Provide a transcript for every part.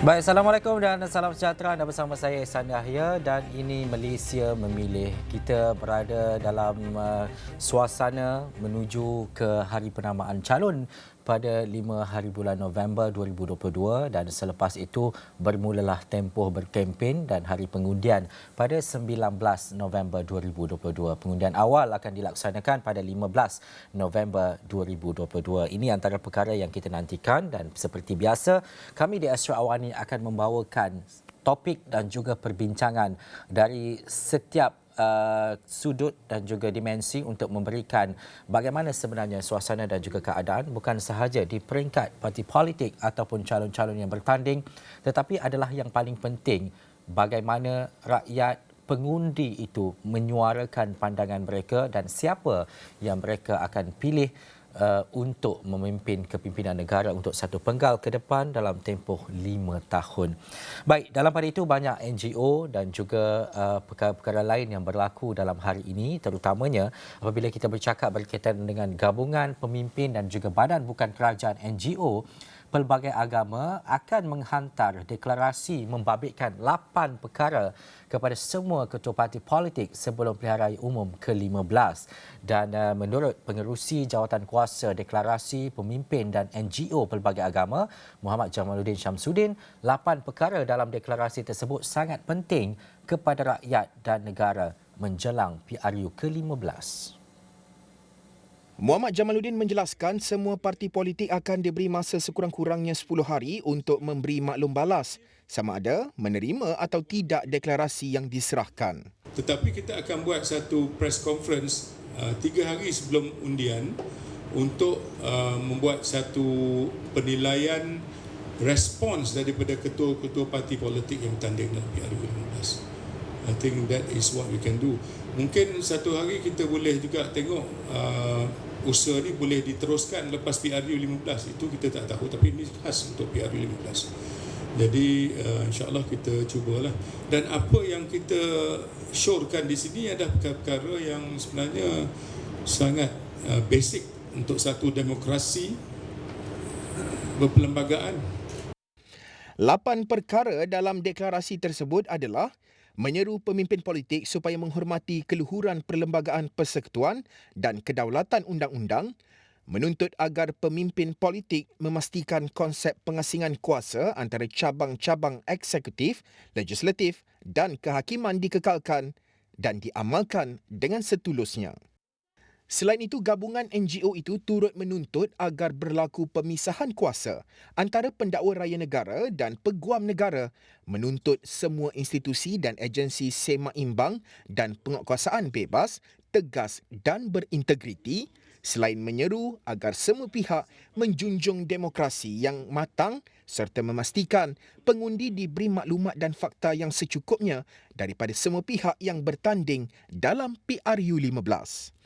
Baik, Assalamualaikum dan salam sejahtera. Anda bersama saya Ihsan Yahya dan ini Malaysia Memilih. Kita berada dalam suasana menuju ke hari penamaan calon pada 5 hari bulan November 2022 dan selepas itu bermulalah tempoh berkempen dan hari pengundian pada 19 November 2022. Pengundian awal akan dilaksanakan pada 15 November 2022. Ini antara perkara yang kita nantikan dan seperti biasa kami di Astro Awani akan membawakan topik dan juga perbincangan dari setiap sudut dan juga dimensi untuk memberikan bagaimana sebenarnya suasana dan juga keadaan bukan sahaja di peringkat parti politik ataupun calon-calon yang bertanding, tetapi adalah yang paling penting bagaimana rakyat pengundi itu menyuarakan pandangan mereka dan siapa yang mereka akan pilih untuk memimpin kepimpinan negara untuk satu penggal ke depan dalam tempoh 5 tahun. Baik, dalam pada itu banyak NGO dan juga perkara-perkara lain yang berlaku dalam hari ini, terutamanya apabila kita bercakap berkaitan dengan gabungan pemimpin dan juga badan bukan kerajaan NGO. Pelbagai agama akan menghantar deklarasi membabitkan 8 perkara kepada semua ketua parti politik sebelum pilihan raya umum ke-15. Dan menurut pengerusi jawatan kuasa deklarasi pemimpin dan NGO pelbagai agama, Muhammad Jamaluddin Syamsuddin, 8 perkara dalam deklarasi tersebut sangat penting kepada rakyat dan negara menjelang PRU ke-15. Muhammad Jamaluddin menjelaskan semua parti politik akan diberi masa sekurang-kurangnya 10 hari untuk memberi maklum balas sama ada menerima atau tidak deklarasi yang diserahkan. Tetapi kita akan buat satu press conference 3 hari sebelum undian untuk membuat satu penilaian respons daripada ketua-ketua parti politik yang bertanding dalam PRU 15. I think that is what we can do. Mungkin satu hari kita boleh juga tengok usaha ni boleh diteruskan lepas PRU 15. Itu kita tak tahu, tapi ini khas untuk PRU 15. Jadi insya-Allah kita cubalah. Dan apa yang kita syorkan di sini adalah perkara-perkara yang sebenarnya sangat basic untuk satu demokrasi berperlembagaan. 8 perkara dalam deklarasi tersebut adalah menyeru pemimpin politik supaya menghormati keluhuran perlembagaan persekutuan dan kedaulatan undang-undang, menuntut agar pemimpin politik memastikan konsep pengasingan kuasa antara cabang-cabang eksekutif, legislatif dan kehakiman dikekalkan dan diamalkan dengan setulusnya. Selain itu, gabungan NGO itu turut menuntut agar berlaku pemisahan kuasa antara pendakwa raya negara dan peguam negara, menuntut semua institusi dan agensi seimbang dan penguatkuasaan bebas, tegas dan berintegriti, selain menyeru agar semua pihak menjunjung demokrasi yang matang serta memastikan pengundi diberi maklumat dan fakta yang secukupnya daripada semua pihak yang bertanding dalam PRU 15.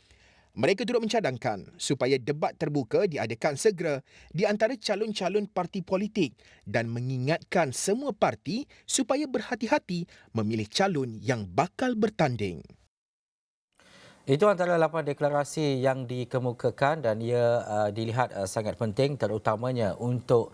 Mereka turut mencadangkan supaya debat terbuka diadakan segera di antara calon-calon parti politik dan mengingatkan semua parti supaya berhati-hati memilih calon yang bakal bertanding. Itu antara 8 deklarasi yang dikemukakan dan ia dilihat sangat penting terutamanya untuk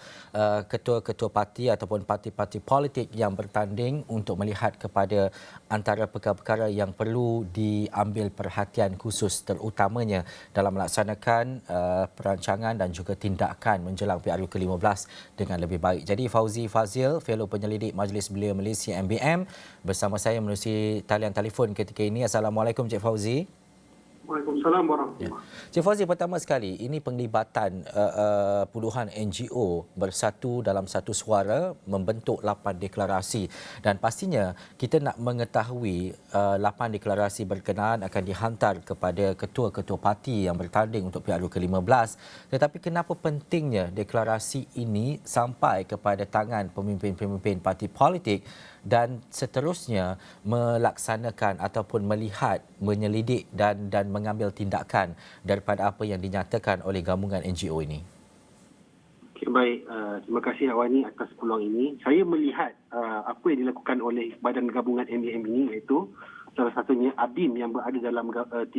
ketua-ketua parti ataupun parti-parti politik yang bertanding untuk melihat kepada antara perkara-perkara yang perlu diambil perhatian khusus terutamanya dalam melaksanakan perancangan dan juga tindakan menjelang PRU ke-15 dengan lebih baik. Jadi Fauzi Fazil, Fellow Penyelidik Majlis Belia Malaysia MBM bersama saya melalui talian telefon ketika ini. Assalamualaikum Cik Fauzi. Waalaikumsalam warahmatullahi wabarakatuh. Cik Fauzi, pertama sekali, ini penglibatan puluhan NGO bersatu dalam satu suara membentuk 8 deklarasi dan pastinya kita nak mengetahui 8 deklarasi berkenaan akan dihantar kepada ketua-ketua parti yang bertanding untuk PRU ke-15, tetapi kenapa pentingnya deklarasi ini sampai kepada tangan pemimpin-pemimpin parti politik dan seterusnya melaksanakan ataupun melihat, menyelidik dan mengambil tindakan daripada apa yang dinyatakan oleh gabungan NGO ini? Okay, baik, terima kasih Awani atas peluang ini. Saya melihat apa yang dilakukan oleh Badan Gabungan MBM ini iaitu salah satunya ABIM yang berada dalam 30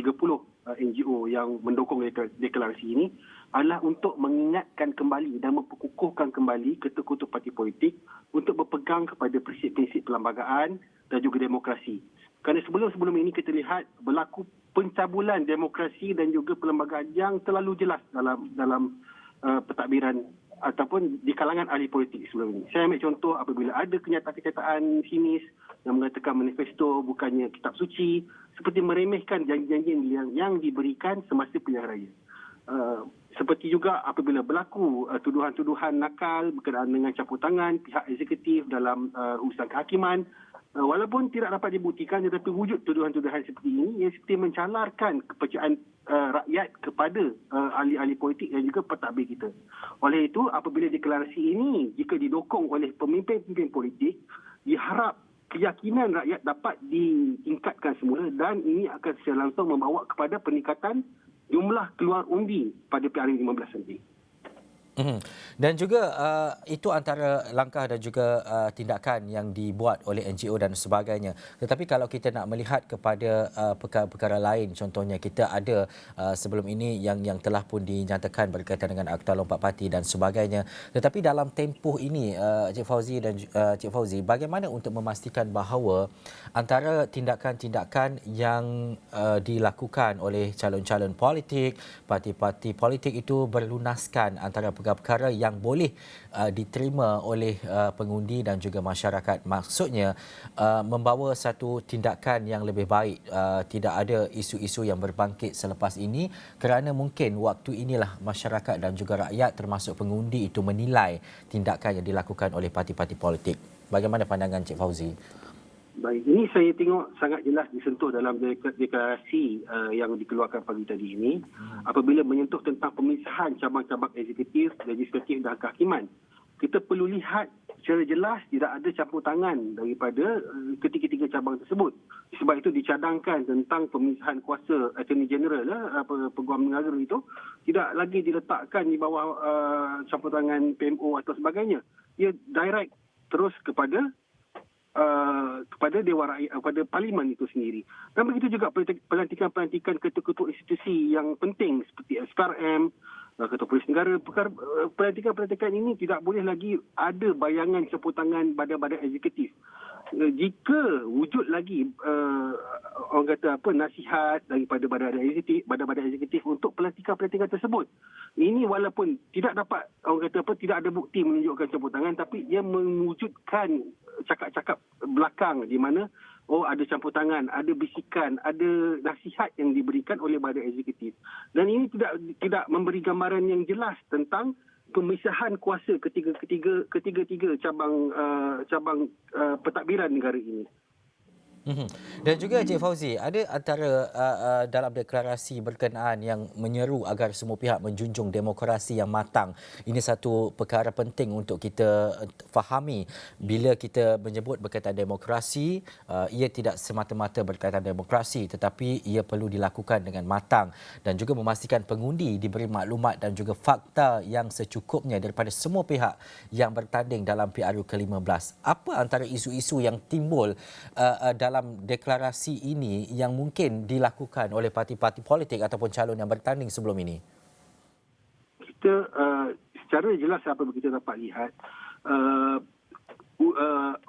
NGO yang mendukung deklarasi ini adalah untuk mengingatkan kembali dan memperkukuhkan kembali ketua-ketua parti politik untuk berpegang kepada prinsip-prinsip perlembagaan dan juga demokrasi. Kerana sebelum ini kita lihat berlaku pencabulan demokrasi dan juga perlembagaan yang terlalu jelas dalam pentadbiran ataupun di kalangan ahli politik sebelum ini. Saya ambil contoh apabila ada kenyataan-kenyataan sinis yang mengatakan manifesto bukannya kitab suci, seperti meremehkan janji-janji yang diberikan semasa pilihan raya. Seperti juga apabila berlaku tuduhan-tuduhan nakal berkenaan dengan campur tangan pihak eksekutif dalam urusan kehakiman, walaupun tidak dapat dibuktikan, tetapi wujud tuduhan-tuduhan seperti ini yang seperti mencalarkan kepercayaan rakyat kepada ahli-ahli politik dan juga pentadbir kita. Oleh itu, apabila deklarasi ini jika didukung oleh pemimpin-pemimpin politik, diharap keyakinan rakyat dapat ditingkatkan semula dan ini akan secara langsung membawa kepada peningkatan jumlah keluar undi pada PRU 15 nanti. Dan juga itu antara langkah dan juga tindakan yang dibuat oleh NGO dan sebagainya. Tetapi kalau kita nak melihat kepada perkara-perkara lain, contohnya kita ada sebelum ini yang telah pun dinyatakan berkaitan dengan Akta Lompat Parti dan sebagainya. Tetapi dalam tempoh ini Cik Fauzi dan Cik Fauzi, bagaimana untuk memastikan bahawa antara tindakan-tindakan yang dilakukan oleh calon-calon politik, parti-parti politik itu berlunaskan antara perkara-perkara yang boleh diterima oleh pengundi dan juga masyarakat. Maksudnya membawa satu tindakan yang lebih baik, tidak ada isu-isu yang berbangkit selepas ini, kerana mungkin waktu inilah masyarakat dan juga rakyat termasuk pengundi itu menilai tindakan yang dilakukan oleh parti-parti politik. Bagaimana pandangan Cik Fauzi? Baik, ini saya tengok sangat jelas disentuh dalam deklarasi yang dikeluarkan pagi tadi ini apabila menyentuh tentang pemisahan cabang-cabang eksekutif, legislatif dan kehakiman. Kita perlu lihat secara jelas tidak ada campur tangan daripada ketiga-tiga cabang tersebut. Sebab itu dicadangkan tentang pemisahan kuasa Attorney General, Peguam Negara itu tidak lagi diletakkan di bawah campur tangan PMO atau sebagainya. Ia direct terus kepada Dewan Rakyat, kepada Parlimen itu sendiri. Dan begitu juga pelantikan-pelantikan ketua-ketua institusi yang penting seperti SPRM, Ketua Polis Negara. Pelantikan-pelantikan ini tidak boleh lagi ada bayangan campur tangan badan-badan eksekutif. Jika wujud lagi orang kata nasihat daripada badan-badan eksekutif untuk pelantikan-pelantikan tersebut, ini walaupun tidak dapat tidak ada bukti menunjukkan campur tangan, tapi ia mewujudkan cakap-cakap belakang di mana ada campur tangan, ada bisikan, ada nasihat yang diberikan oleh badan eksekutif. Dan ini tidak memberi gambaran yang jelas tentang pemisahan kuasa ketiga-tiga cabang pentadbiran negara ini. Dan juga Cik Fauzi, ada antara dalam deklarasi berkenaan yang menyeru agar semua pihak menjunjung demokrasi yang matang. Ini satu perkara penting untuk kita fahami. Bila kita menyebut berkaitan demokrasi, ia tidak semata-mata berkaitan demokrasi, tetapi ia perlu dilakukan dengan matang dan juga memastikan pengundi diberi maklumat dan juga fakta yang secukupnya daripada semua pihak yang bertanding dalam PRU ke-15. Apa antara isu-isu yang timbul dalam deklarasi ini yang mungkin dilakukan oleh parti-parti politik ataupun calon yang bertanding sebelum ini? Kita secara jelas apabila kita dapat lihat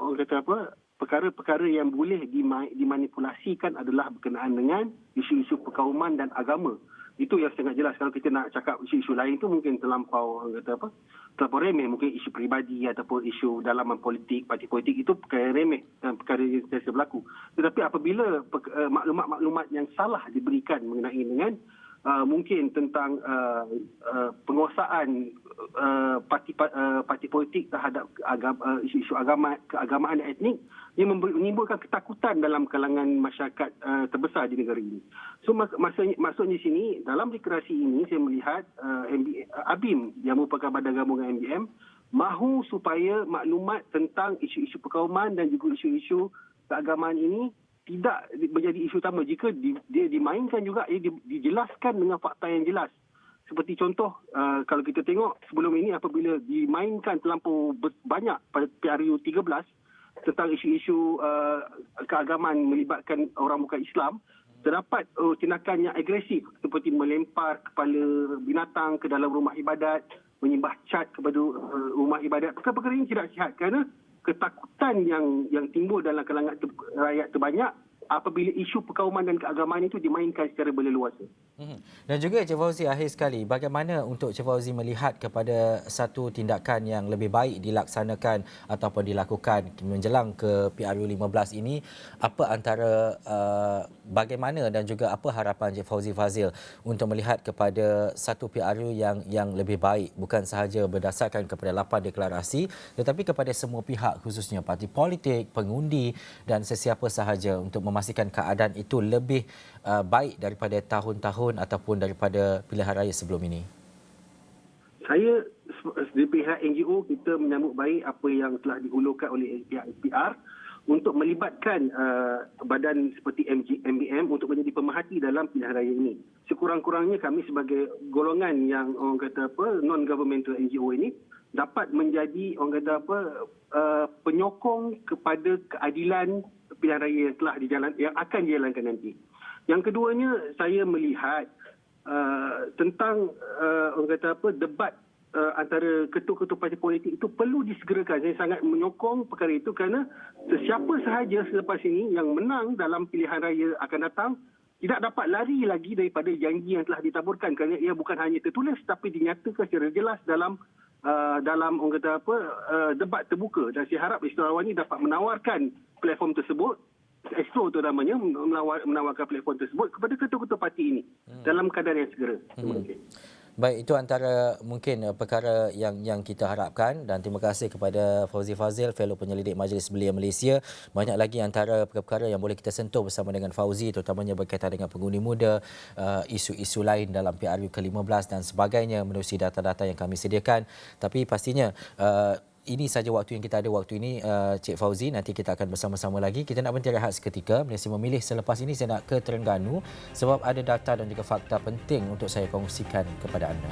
orang kata perkara-perkara yang boleh dimanipulasikan adalah berkenaan dengan isu-isu perkauman dan agama. Itu yang sangat jelas. Kalau kita nak cakap isu-isu lain tu mungkin terlampau remeh, mungkin isu peribadi ataupun isu dalaman politik, parti politik itu perkara remeh dan perkara yang biasa berlaku. Tetapi apabila maklumat-maklumat yang salah diberikan mengenai dengan mungkin tentang penguasaan parti politik terhadap isu-isu keagamaan dan etnik, ia menimbulkan ketakutan dalam kalangan masyarakat terbesar di negara ini. So maksudnya sini dalam deklarasi ini saya melihat ABIM yang merupakan badan gabungan MBM mahu supaya maklumat tentang isu-isu perkauman dan juga isu-isu keagamaan ini tidak menjadi isu utama. Jika dia dimainkan juga, ia dijelaskan dengan fakta yang jelas. Seperti contoh, kalau kita tengok sebelum ini apabila dimainkan terlampau banyak pada PRU 13 tentang isu-isu keagamaan melibatkan orang bukan Islam, terdapat tindakan yang agresif seperti melempar kepala binatang ke dalam rumah ibadat, menyembah cat kepada rumah ibadat. Perkara-perkara ini tidak sihat kerana ketakutan yang timbul dalam kalangan rakyat terbanyak apabila isu perkauman dan keagamaan itu dimainkan secara berleluasa. Dan juga Cik Fauzi, akhir sekali, bagaimana untuk Cik Fauzi melihat kepada satu tindakan yang lebih baik dilaksanakan ataupun dilakukan menjelang ke PRU 15 ini? Apa antara bagaimana dan juga apa harapan Cik Fauzi Fazil untuk melihat kepada satu PRU yang lebih baik, bukan sahaja berdasarkan kepada 8 deklarasi tetapi kepada semua pihak, khususnya parti politik, pengundi dan sesiapa sahaja, untuk memastikan keadaan itu lebih baik daripada tahun-tahun ataupun daripada pilihan raya sebelum ini? Saya di pihak NGO, kita menyambut baik apa yang telah dihulurkan oleh pihak SPR untuk melibatkan badan seperti MBM untuk menjadi pemerhati dalam pilihan raya ini. Sekurang-kurangnya kami sebagai golongan yang orang kata non-governmental NGO ini dapat menjadi orang kata penyokong kepada keadilan pilihan raya yang akan dijalankan nanti. Yang keduanya, saya melihat tentang orang kata debat antara ketua-ketua parti politik itu perlu disegerakan. Saya sangat menyokong perkara itu kerana sesiapa sahaja selepas ini yang menang dalam pilihan raya akan datang tidak dapat lari lagi daripada janji yang telah ditaburkan, kerana ia bukan hanya tertulis tapi dinyatakan secara jelas dalam orang kata debat terbuka. Dan saya harap Istimewa ini dapat menawarkan platform tersebut, Expo terutamanya menawarkan platform tersebut kepada ketua-ketua parti ini dalam keadaan yang segera. Terima kasih. Baik, itu antara mungkin perkara yang kita harapkan, dan terima kasih kepada Fauzi Fazil, Fellow Penyelidik Majlis Belia Malaysia. Banyak lagi antara perkara yang boleh kita sentuh bersama dengan Fauzi, terutamanya berkaitan dengan pengundi muda, isu-isu lain dalam PRU ke-15 dan sebagainya menerusi data-data yang kami sediakan. Tapi pastinya ini saja waktu yang kita ada waktu ini, Cik Fauzi. Nanti kita akan bersama-sama lagi. Kita nak berhenti rehat seketika. Malaysia Memilih selepas ini saya nak ke Terengganu sebab ada data dan juga fakta penting untuk saya kongsikan kepada anda.